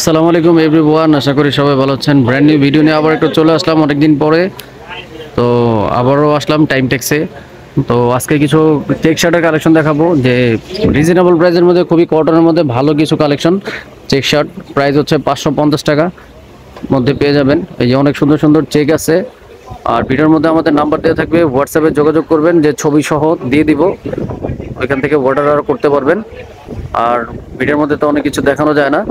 আসসালামু আলাইকুম এভরিওয়ান, আশা করি সবাই ভালো আছেন। ব্র্যান্ড নিউ ভিডিও নিয়ে আবার একটু চলে আসলাম অনেকদিন পরে। তো আবারও আসলাম টাইম টেক্সে। তো আজকে কিছু চেক শার্টের কালেকশন দেখাবো, যে রিজনেবল প্রাইসের মধ্যে খুবই কটনের মধ্যে ভালো কিছু কালেকশন। চেক শার্ট প্রাইস হচ্ছে 550 টাকা মধ্যে পেয়ে যাবেন। এই যে অনেক সুন্দর সুন্দর চেক আছে। আর ভিডিওর মধ্যে আমাদের নাম্বার দেওয়া থাকবে, হোয়াটসঅ্যাপে যোগাযোগ করবেন, যে ছবি সহ দিয়ে দিব, ওইখান থেকে অর্ডার করতে পারবেন। আর ভিডিওর মধ্যে তো অনেক কিছু দেখানো যায় না,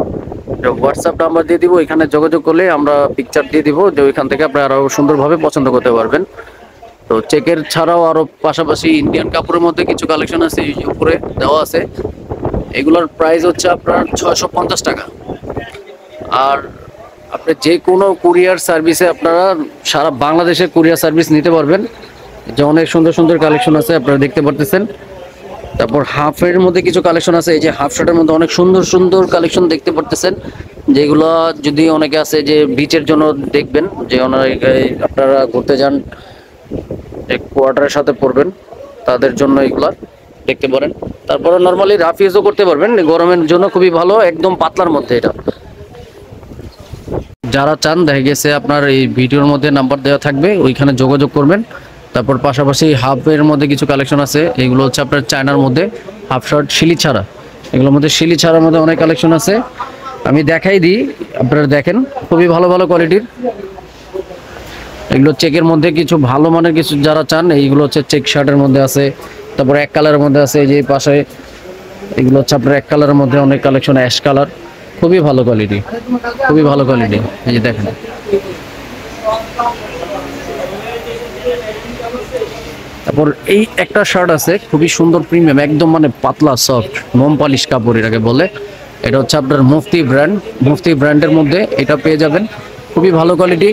হোয়াটসঅ্যাপ নাম্বার দিয়ে দিব, এখানে যোগাযোগ করলে আমরা পিকচার দিয়ে দিব, যে ওইখান থেকে আপনারা আরও সুন্দরভাবে পছন্দ করতে পারবেন। তো চেকের ছাড়াও আরও পাশাপাশি ইন্ডিয়ান কাপড়ের মধ্যে কিছু কালেকশন আছে, এই উপরে দেওয়া আছে। এগুলোর প্রাইস হচ্ছে আপনার 650 টাকা। আর আপনি যে কোনো কুরিয়ার সার্ভিসে আপনারা সারা বাংলাদেশে কুরিয়ার সার্ভিস নিতে পারবেন। যে অনেক সুন্দর সুন্দর কালেকশন আছে আপনারা দেখতে পারতেছেন। তারপর হাফের মধ্যে কিছু কালেকশন আছে, এই যে হাফ শার্টের মধ্যে অনেক সুন্দর সুন্দর কালেকশন দেখতে পারতেছেন, যেগুলো যদি অনেকে আছে যে বিচের জন্য দেখবেন, যে অনেকে আপনারা ঘুরতে যান, এক কোয়ার্টারের সাথে পরবেন, তাদের জন্য এগুলা দেখতে পারেন। তারপরে নর্মালি রাফ ইউজও করতে পারবেন, গরমের জন্য খুবই ভালো, একদম পাতলার মধ্যে এটা। যারা চান, দেখা গেছে আপনার এই ভিডিওর মধ্যে নাম্বার দেওয়া থাকবে, ওইখানে যোগাযোগ করবেন। তারপর পাশাপাশি হাফের মধ্যে কিছু কালেকশন আছে, এগুলো হচ্ছে আপনার চায়নার মধ্যে হাফ শার্ট শিলি ছাড়া। এগুলোর মধ্যে শিলি ছাড়ার মধ্যে অনেক কালেকশন আছে, আমি দেখাই দিই, আপনারা দেখেন, খুবই ভালো ভালো কোয়ালিটির। এগুলো চেকের মধ্যে কিছু ভালো মানের কিছু যারা চান, এইগুলো হচ্ছে চেক শার্টের মধ্যে আছে। তারপর এক কালারের মধ্যে আছে, এই যে পাশে এগুলো হচ্ছে আপনার এক কালারের মধ্যে অনেক কালেকশন, অ্যাশ কালার, খুবই ভালো কোয়ালিটি, খুবই ভালো কোয়ালিটি। এই যে দেখেন, তারপর এই একটা শার্ট আছে খুবই সুন্দর, প্রিমিয়াম, একদম মানে পাতলা সফট মোম পলিশ কাপড় এটাকে বলে। এটা হচ্ছে আপনার মুফতি ব্র্যান্ড, মুফতি ব্র্যান্ডের মধ্যে এটা পেয়ে যাবেন, খুবই ভালো কোয়ালিটি।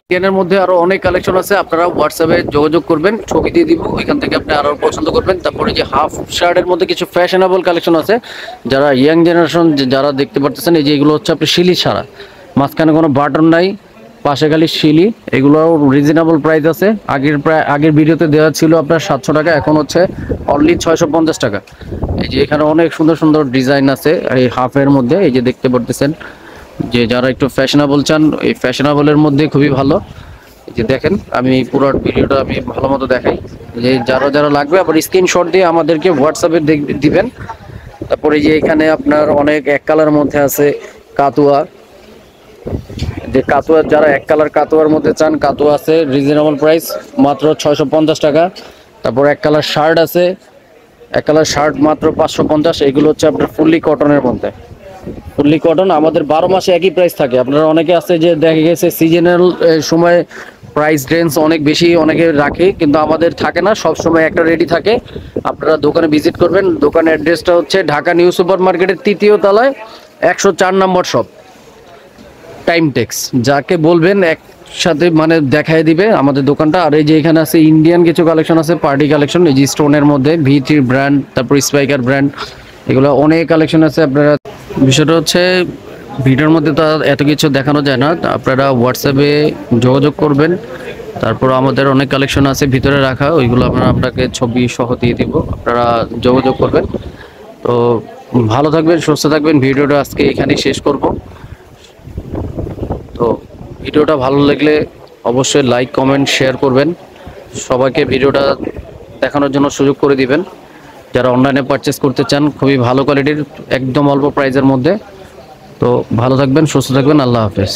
ইন্ডিয়ানের মধ্যে আরো অনেক কালেকশন আছে, আপনারা হোয়াটসঅ্যাপে যোগাযোগ করবেন, ছবি দিয়ে দিব, ওইখান থেকে আপনি আরো পছন্দ করবেন। তারপরে যে হাফ শার্টের মধ্যে কিছু ফ্যাশনেবল কালেকশন আছে, যারা ইয়াং জেনারেশন যারা দেখতে পারতেছেন, এই যে এগুলো হচ্ছে আপনি শিলি ছাড়া, মাঝখানে কোনো বাটন নাই, পাশে খালি শিলি। এগুলো রিজনেবল প্রাইস আছে, আগের ভিডিওতে দেওয়া ছিল আপনার 700 টাকা, এখন হচ্ছে অনলি 650 টাকা। এই যে এখানে অনেক সুন্দর সুন্দর ডিজাইন আছে এই হাফের মধ্যে, এই যে দেখতে পারতেছেন, যে যারা একটু ফ্যাশনেবল চান, এই ফ্যাশনেবলের মধ্যে খুবই ভালো। এই যে দেখেন, আমি পুরো ভিডিওটা আমি ভালো মতো দেখাই, যে যারা যারা লাগবে আবার স্ক্রিনশট দিয়ে আমাদেরকে হোয়াটসঅ্যাপে দিবেন। তারপরে যে এখানে আপনার অনেক এক কালার মধ্যে আছে কাতুয়া, যে কাতুয়া যারা এক কালার কাতুয়ার মধ্যে চান, কাতুয়া আছে রিজনেবল প্রাইস মাত্র 650 টাকা। তারপর এক কালার শার্ট আছে, এক কালার শার্ট মাত্র 550। এগুলো হচ্ছে আপনার ফুললি কটনের মধ্যে, ফুললি কটন। আমাদের 12 মাসে একই প্রাইস থাকে। আপনারা অনেকে আছে যে দেখা গেছে সিজনাল সময় প্রাইস রেঞ্জ অনেক বেশি অনেকে রাখে, কিন্তু আমাদের থাকে না, সব সময় একটা রেডি থাকে। আপনারা দোকানে ভিজিট করবেন, দোকানের অ্যাড্রেসটা হচ্ছে ঢাকা নিউ সুপার মার্কেটের 3য় তলায় 104 নম্বর শপ, টাইম টেক্স। যাকে বলবেন একসাথে মানে দেখায় দিবে আমাদের দোকানটা। আর এই যে এখানে আছে ইন্ডিয়ান কিছু কালেকশন আছে, পার্টি কালেকশন, এই যে স্টোনের মধ্যে ভিটির ব্র্যান্ড, তারপর স্পাইকার ব্র্যান্ড, এগুলো অনেক কালেকশন আছে। আপনারা বিষয়টা হচ্ছে ভিডিওর মধ্যে তো এত কিছু দেখানো যায় না, আপনারা হোয়াটসঅ্যাপে যোগাযোগ করবেন। তারপর আমাদের অনেক কালেকশন আছে ভিতরে রাখা, ওইগুলো আমরা আপনাকে ছবি সহ দিয়ে দিব, আপনারা যোগাযোগ করবেন। তো ভালো থাকবেন, সুস্থ থাকবেন। ভিডিওটা আজকে এখানেই শেষ করব। তো ভিডিওটা ভালো লাগলে অবশ্যই লাইক কমেন্ট শেয়ার করবেন, সবাইকে ভিডিওটা দেখানোর জন্য সুযোগ করে দিবেন। যারা অনলাইনে পারচেস করতে চান, খুবই ভালো কোয়ালিটির, একদম অল্প প্রাইসের মধ্যে। তো ভালো থাকবেন, সুস্থ থাকবেন, আল্লাহ হাফেজ।